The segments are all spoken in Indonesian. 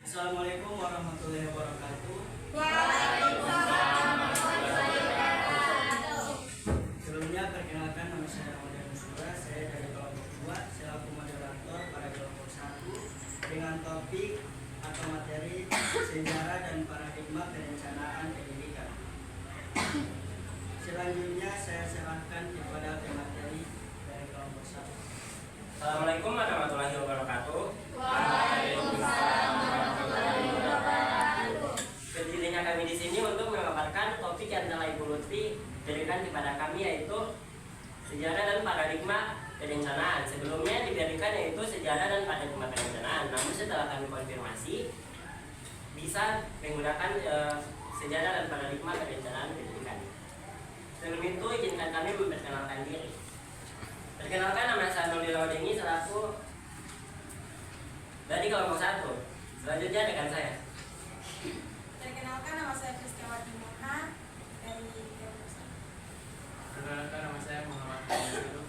Assalamualaikum warahmatullahi wabarakatuh. Waalaikumsalam warahmatullahi wabarakatuh. Sebelumnya perkenalkan, nama saya Ramadan Nusura. Saya dari kelompok 2 selaku moderator pada kelompok 1 dengan topik atau materi sejarah dan paradigma perencanaan pendidikan. Selanjutnya saya serahkan kepada pemateri dari kelompok 1. Assalamualaikum warahmatullahi wabarakatuh. Waalaikumsalam warahmatullahi wabarakatuh. Berdirinya kami di sini untuk memaparkan topik yang telah Ibu Lutfi berikan kepada kami, yaitu sejarah dan paradigma perencanaan. Sebelumnya diberikan yaitu sejarah dan paradigma perencanaan, namun setelah kami konfirmasi bisa menggunakan sejarah dan paradigma perencanaan pendidikan. Sebelum itu izinkan kami memperkenalkan diri. Perkenalkan, nama saya Nurul Laudengi selaku dari kelompok 1. Selanjutnya rekan saya. Perkenalkan, nama saya Kristiawati Mona dari kelompok 1. Perkenalkan, nama saya Muhammad Abdul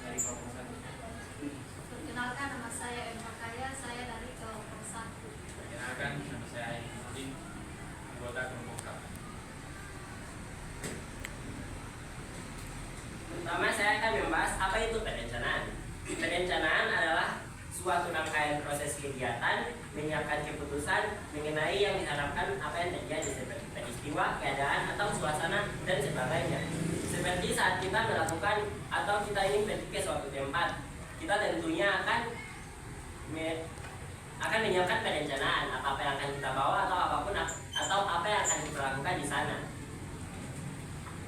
dari kelompok 1. Perkenalkan, nama saya Emma Kaya, saya dari kelompok 1. Perkenalkan, nama saya Aini Udin, anggota kelompok 4. Pertama, saya akan membahas apa itu perencanaan. Perencanaan adalah suatu rangkaian proses kegiatan menyiapkan keputusan mengenai yang diharapkan apa yang terjadi, seperti peristiwa, keadaan, atau suasana dan sebagainya. Seperti saat kita melakukan atau kita ingin pergi ke suatu tempat, kita tentunya akan menyiapkan perencanaan apa yang akan kita bawa atau apapun atau apa yang akan kita lakukan di sana.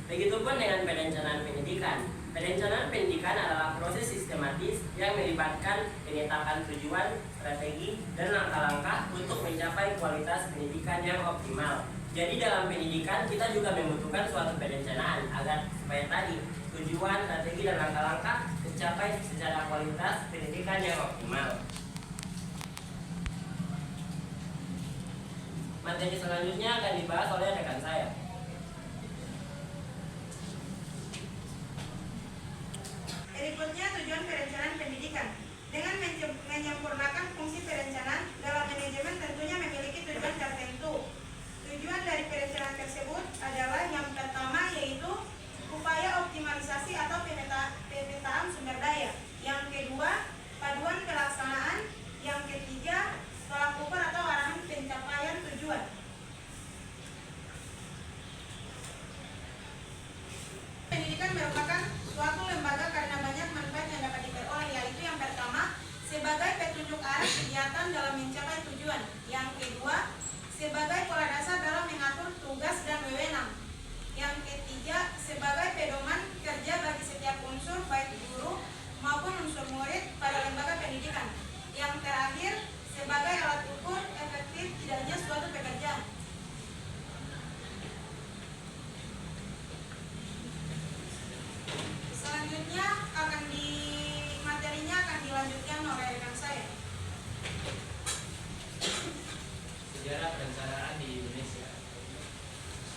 Begitupun dengan perencanaan pendidikan. Perencanaan pendidikan adalah proses sistematis yang melibatkan penetapan tujuan, strategi, dan langkah-langkah untuk mencapai kualitas pendidikan yang optimal. Jadi dalam pendidikan kita juga membutuhkan suatu perencanaan agar supaya tadi tujuan, strategi, dan langkah-langkah tercapai secara kualitas pendidikan yang optimal. Materi selanjutnya akan dibahas oleh rekan saya. Berikutnya tujuan perencanaan pendidikan. Dengan menyempurnakan fungsi perencanaan dalam manajemen tentunya memiliki tujuan tertentu. Tujuan dari perencanaan tersebut adalah yang pertama yaitu upaya optimalisasi atau pemetaan sumber daya. Yang kedua, paduan pelaksanaan. Yang ketiga, tolak ukur atau arahan pencapaian tujuan. Pendidikan merupakan suatu lembaga karena banyak manfaat yang dapat diperoleh, yaitu yang pertama, sebagai petunjuk arah kegiatan dalam mencapai tujuan. Yang kedua, sebagai pola dasar dalam mengatur tugas dan wewenang. Yang ketiga, sebagai pedoman kerja bagi setiap unsur baik guru maupun unsur murid pada lembaga pendidikan. Yang terakhir, sebagai alat ukur efektif tidaknya suatu pekerjaan. Selanjutnya materinya akan dilanjutkan oleh rekan saya. Sejarah perencanaan di Indonesia.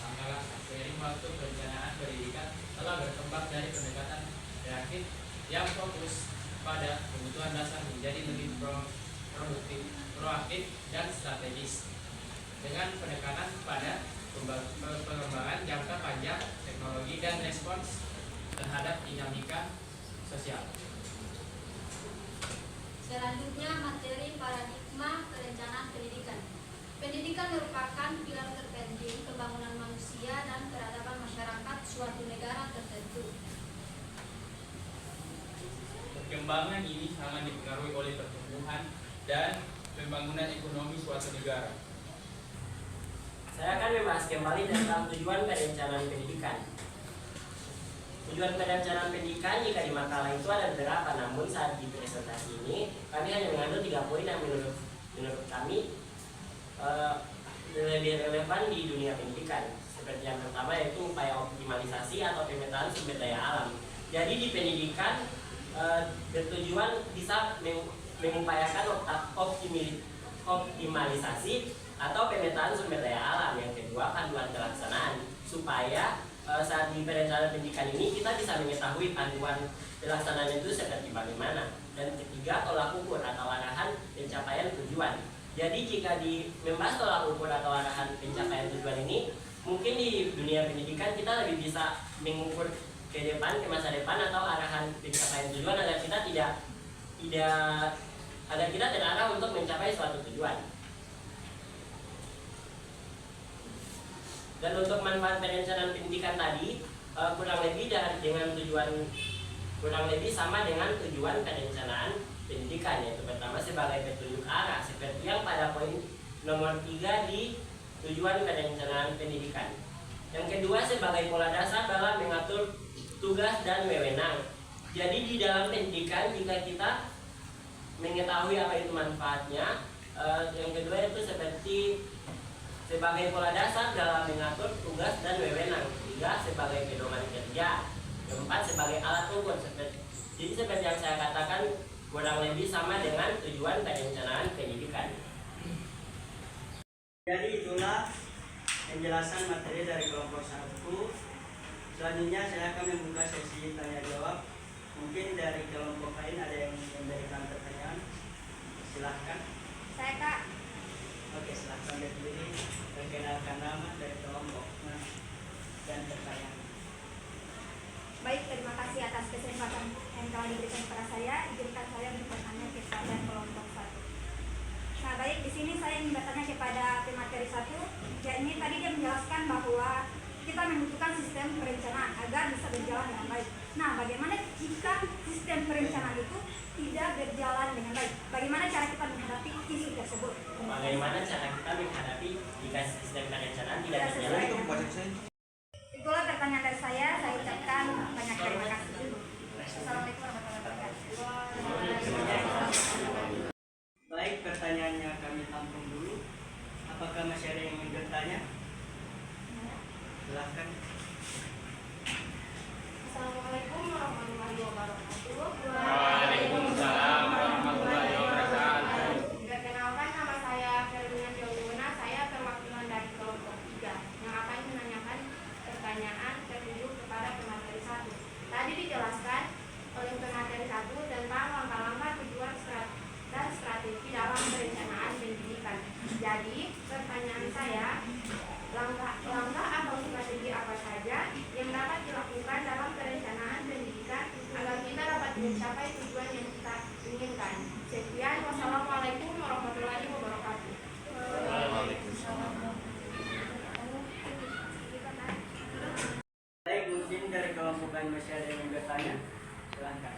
Langkah seiring waktu perencanaan pendidikan telah berkembang dari pendekatan reaktif yang fokus pada kebutuhan dasar menjadi lebih produktif, proaktif, dan strategis dengan penekanan pada pengembangan jangka panjang teknologi dan respons terhadap dinamika sosial. Selanjutnya, materi paradigma perencanaan pendidikan. Pendidikan merupakan pilar terpenting pembangunan manusia dan peradaban masyarakat suatu negara tertentu. Perkembangan ini sangat dipengaruhi oleh pertumbuhan dan pembangunan ekonomi suatu negara. Saya akan membahas kembali tentang tujuan perencanaan pendidikan. Tujuan perencanaan pendidikan jika di makalah itu ada beberapa, namun saat di presentasi ini kami hanya mengambil 3 poin yang menurut kami lebih relevan di dunia pendidikan. Seperti yang pertama yaitu upaya optimalisasi atau pemetaan sumber daya alam. Jadi di pendidikan bertujuan bisa mengupayakan optimalisasi atau pemetaan sumber daya alam. Yang kedua, panduan pelaksanaan supaya saat di perencanaan pendidikan ini kita bisa mengetahui panduan pelaksanaan itu seperti bagaimana. Dan ketiga, tolak ukur atau arahan pencapaian tujuan. Jadi jika membahas tolak ukur atau arahan pencapaian tujuan ini, mungkin di dunia pendidikan kita lebih bisa mengukur ke depan, ke masa depan, atau arahan pencapaian tujuan agar kita agar kita terarah untuk mencapai suatu tujuan. Dan untuk manfaat perencanaan pendidikan tadi kurang lebih sama dengan tujuan perencanaan pendidikan, yaitu pertama sebagai petunjuk arah seperti yang pada poin nomor 3 di tujuan perencanaan pendidikan. Yang kedua sebagai pola dasar dalam mengatur tugas dan wewenang. Jadi di dalam pendidikan jika kita mengetahui apa itu manfaatnya, yang kedua itu seperti sebagai pola dasar dalam mengatur tugas dan wewenang. Tiga sebagai pedoman kerja. Keempat sebagai alat ukur. Jadi seperti yang saya katakan kurang lebih sama dengan tujuan perencanaan pendidikan. Jadi itulah penjelasan materi dari kelompok 1. Selanjutnya saya akan membuka sesi tanya jawab. Mungkin dari kelompok lain ada yang memberikan pertanyaan. Silahkan. Saya Kak. Oke, silahkan berdiri. Perkenalkan nama dari kelompok dan pertanyaan. Baik, terima kasih atas kesempatan yang telah diberikan kepada saya. Izinkan saya bertanya kepada kelompok 1. Nah, baik, di sini saya ingin bertanya kepada pemateri 1. Yakni tadi dia menjelaskan bahwa kita membutuhkan sistem perencanaan agar bisa berjalan dengan baik. Nah, bagaimana jika sistem perencanaan itu tidak berjalan dengan baik? Bagaimana cara kita menghadapi isu tersebut? Bagaimana cara kita menghadapi jika sistem perencanaan tidak berjalan? Itulah pertanyaan dari saya ucapkan banyak terima kasih. Assalamualaikum warahmatullahi wabarakatuh. Baik, pertanyaannya kami tampung dulu. Apakah masih ada yang ingin bertanya? Silahkan. Assalamualaikum warahmatullahi wabarakatuh. Waalaikumsalam warahmatullahi wabarakatuh. Perkenalkan, nama saya Ferdinand Yoluna. Saya perwakilan dari kelompok 3 yang akan menanyakan pertanyaan tertuju kepada pemateri 1. Tadi dijelaskan oleh pemateri 1 tentang langkah-langkah tujuan dan strategi dalam perencanaan pendidikan. Jadi, pertanyaan saya, langkah atau strategi apa saja yang dapat dilakukan dalam perencanaan pendidikan agar kita dapat mencapai tujuan yang kita inginkan. Sekian, wassalamualaikum warahmatullahi wabarakatuh. Baik, mungkin dari kelompok lain masih ada yang ingin bertanya? Silahkan.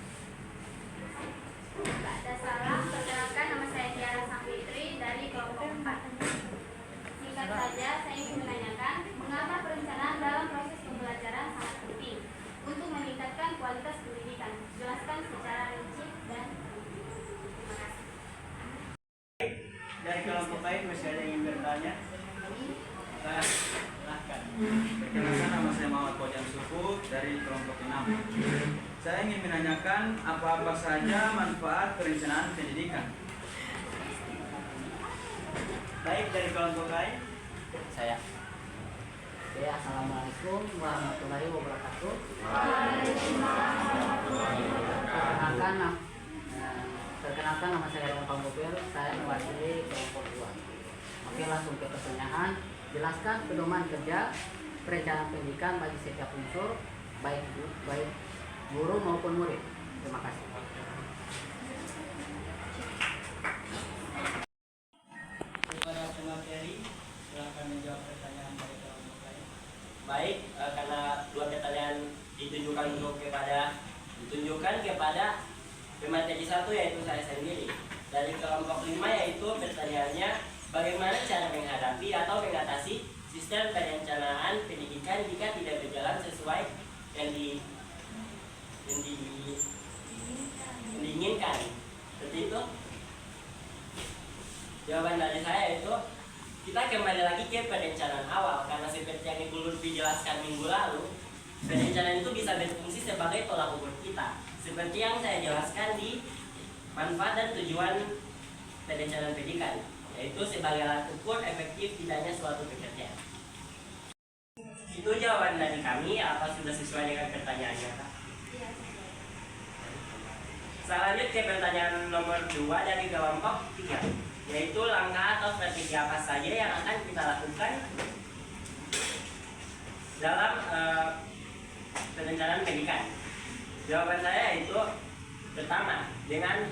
Ada salam, perkenalkan nama saya Tiara Sangfitri dari kelompok 4. Singkat saja, saya ingin menanyakan mengapa perencanaan dalam proses pembelajaran sangat penting untuk meningkatkan kualitas pendidikan. Jelaskan secara rinci dan terima kasih. Dari kelompok lain masih ada yang ingin bertanya? Silahkan. Perkenalkan, nama saya Muhammad Pojan Suku dari kelompok 6. Saya ingin menanyakan apa-apa saja manfaat perencanaan pendidikan. Baik, dari kelompok lain? Saya. Oke, assalamualaikum warahmatullahi wabarakatuh. Perkenalkan nama saya Ron Pambopir, saya mewakili kelompok 2. Oke, langsung ke pertanyaan. Jelaskan pedoman kerja perencanaan pendidikan bagi setiap unsur, baik guru maupun murid. Terima kasih. Kepada pemateri, silahkan menjawab pertanyaan dari kelompok lain. Baik, karena dua pertanyaan ditunjukkan kepada pemateri 1 yaitu saya sendiri. Dari kelompok 5 yaitu pertanyaannya bagaimana cara menghadapi atau mengatasi sistem perencanaan pendidikan jika tidak berjalan sesuai yang diinginkan. Seperti itu. Jawaban dari saya itu kita kembali lagi ke perencanaan awal, karena seperti yang Ibu Lutfi jelaskan minggu lalu, perencanaan itu bisa berfungsi sebagai tolak ukur kita, seperti yang saya jelaskan di manfaat dan tujuan perencanaan pendidikan, yaitu sebagai alat ukur efektif tidaknya suatu pekerjaan. Itu jawaban dari kami. Apa sudah sesuai dengan pertanyaannya, Kak? Selanjutnya ke pertanyaan nomor 2 dari kelompok 3, yaitu langkah atau strategi apa saja yang akan kita lakukan dalam perencanaan pendidikan. Jawaban saya yaitu pertama, dengan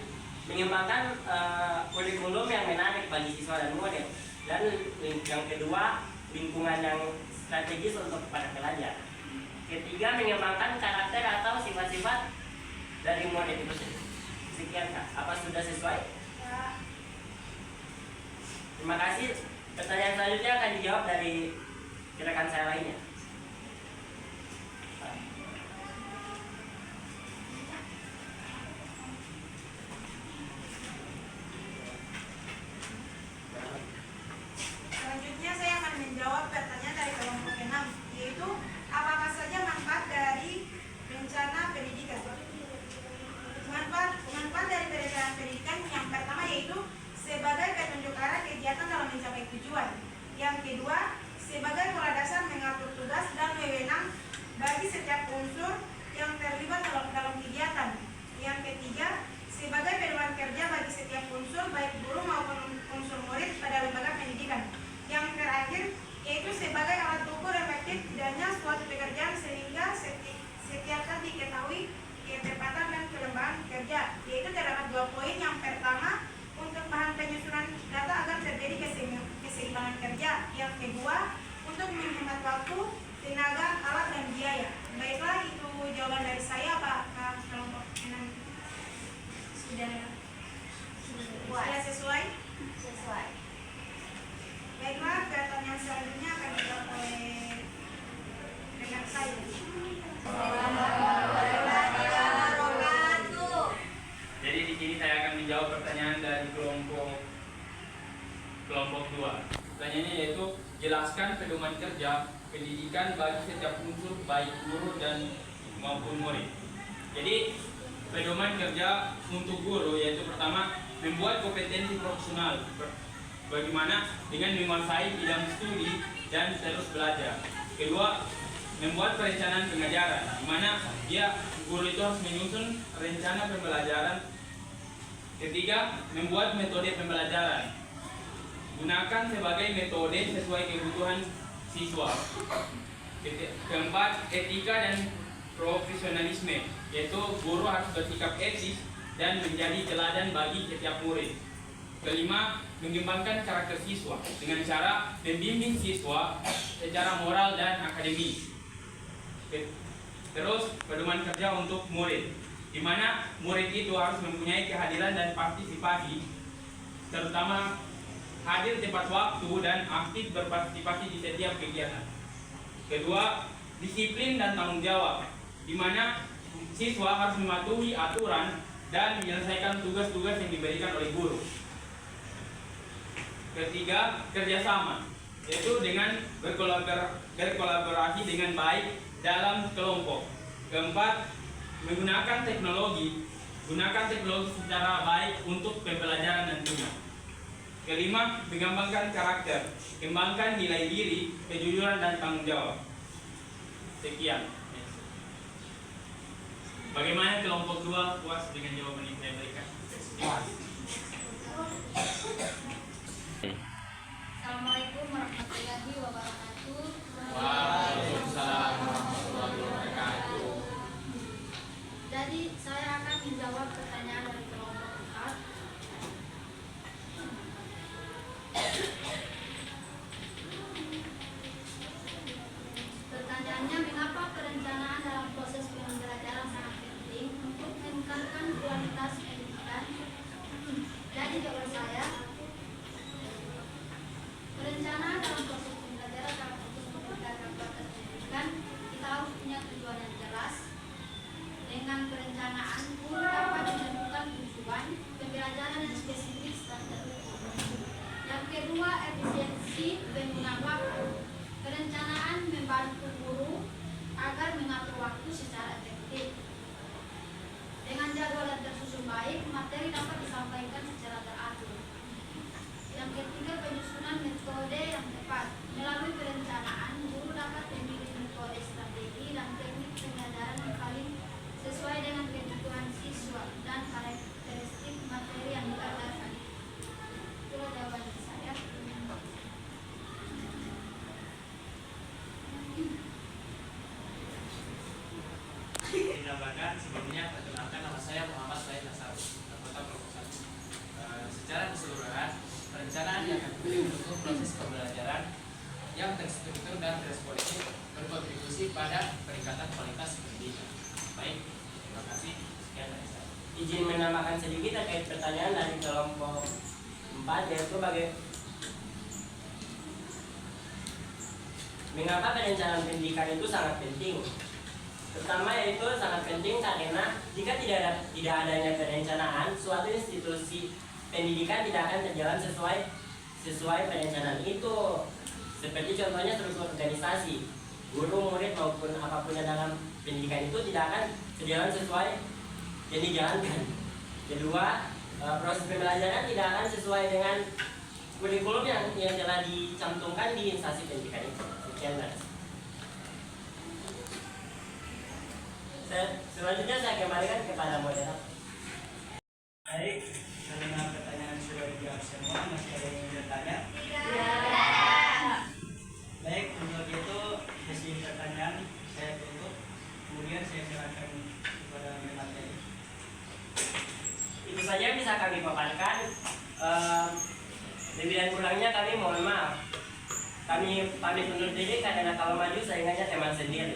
mengembangkan kurikulum yang menarik bagi siswa dan murid, dan yang kedua, lingkungan yang strategis untuk para pelajar. Ketiga, mengembangkan karakter atau sifat-sifat dari murid itu sendiri. Sekian Kak, apa sudah sesuai? Ya. Terima kasih. Pertanyaan selanjutnya akan dijawab dari rekan saya lainnya. Selanjutnya saya akan menjawab pertanyaan dari kelompok 6, yaitu apakah saja manfaat dari rencana pendidikan. Manfaat dari perencanaan pendidikan yang pertama yaitu sebagai petunjuk arah kegiatan dalam mencapai tujuan. Yang kedua, sebagai pola dasar mengatur tugas dan wewenang bagi setiap unsur yang terlibat dalam kegiatan. Yang ketiga, sebagai pedoman kerja bagi setiap unsur baik guru maupun unsur murid pada lembaga pendidikan. Yang terakhir, yaitu sebagai alat ukur efektif tidaknya suatu pekerjaan sehingga setiap kali diketahui ketepatan dan kelembagaan kerja. Yaitu terdapat 2 poin. Yang pertama, untuk bahan penyusunan data agar terjadi keseimbangan kerja. Yang kedua, untuk menghemat waktu, tenaga, alat, dan biaya. Baiklah, itu jawaban dari saya. Apakah kelompok 6 sudah sesuai? Sesuai. Baiklah, pertanyaan selanjutnya akan dijawab oleh rekan saya. Jadi di sini saya akan menjawab pertanyaan dari kelompok 2. Pertanyaannya yaitu jelaskan pedoman kerja pendidikan bagi setiap unsur baik guru dan maupun murid. Jadi pedoman kerja untuk guru yaitu pertama, membuat kompetensi profesional bagaimana dengan menguasai bidang studi dan terus belajar. Kedua, membuat perencanaan pengajaran di mana guru itu harus menyusun rencana pembelajaran. Ketiga, membuat metode pembelajaran. Gunakan sebagai metode sesuai kebutuhan siswa. Keempat, etika dan profesionalisme, yaitu guru harus bersikap etis dan menjadi teladan bagi setiap murid. Kelima, mengembangkan karakter siswa dengan cara membimbing siswa secara moral dan akademik. Terus, pedoman kerja untuk murid, di mana murid itu harus mempunyai kehadiran dan partisipasi, terutama hadir tepat waktu dan aktif berpartisipasi di setiap kegiatan. Kedua, disiplin dan tanggung jawab, di mana siswa harus mematuhi aturan dan menyelesaikan tugas-tugas yang diberikan oleh guru. Ketiga, kerjasama, yaitu dengan berkolaborasi dengan baik dalam kelompok. Keempat, menggunakan teknologi, secara baik untuk pembelajaran nantinya. Kelima, mengembangkan karakter, kembangkan nilai diri, kejujuran dan tanggung jawab. Sekian. Bagaimana kelompok 2 puas dengan jawaban yang saya berikan? Puas. Assalamualaikum warahmatullahi wabarakatuh. Waalaikumsalam warahmatullahi wabarakatuh. Jadi saya akan menjawab pertanyaan dari kelompok 4. Pertanyaannya, mengapa perencanaan dalam proses pembelajaran sangat penting untuk meningkatkan kualitas pendidikan? Jadi jawaban saya, perencanaan dalam proses pembelajaran sangat penting untuk meningkatkan kualitas pendidikan. Kita harus punya tujuan yang jelas. Dengan perencanaan, guru dapat menentukan tujuan pembelajaran yang spesifik dan terukur. Yang kedua, efisiensi penggunaan waktu. Perencanaan membantu guru agar mengatur waktu secara efektif. Dengan jadwal yang tersusun baik, materi dapat disampaikan secara teratur. Yang ketiga, penyusunan metode yang tepat. Melalui perencanaan, guru dapat memilih metode strategi dan teknik pengajaran yang paling sesuai dengan kebutuhan siswa dan karakteristik materi yang diajarkan. Itulah mendukung proses pembelajaran yang terstruktur dan responsif berkontribusi pada peningkatan kualitas pendidikan. Baik, terima kasih. Sekian dari saya. Izin menambahkan sedikit terkait pertanyaan dari kelompok 4, yaitu mengapa perencanaan pendidikan itu sangat penting. Pertama yaitu sangat penting karena jika tidak adanya perencanaan, suatu institusi pendidikan tidak akan berjalan sesuai perencanaan itu. Seperti contohnya struktur organisasi, guru, murid maupun apapun yang dalam pendidikan itu tidak akan berjalan sesuai yang dijalankan. Kedua, proses pembelajaran tidak akan sesuai dengan kurikulum yang telah dicantumkan di instansi pendidikan itu. Sekian, Mas. Selanjutnya saya kembalikan kepada moderator. Baik, mendengar pertanyaan sudah dijawab semua, masih ada yang ingin bertanya? Baik, untuk itu sesi pertanyaan saya tutup. Kemudian saya silakan kepada materi. Itu saja yang bisa kami paparkan. Lebih dan kurangnya kami mohon maaf. Kami pamit undur diri karena kalau maju saingannya teman sendiri.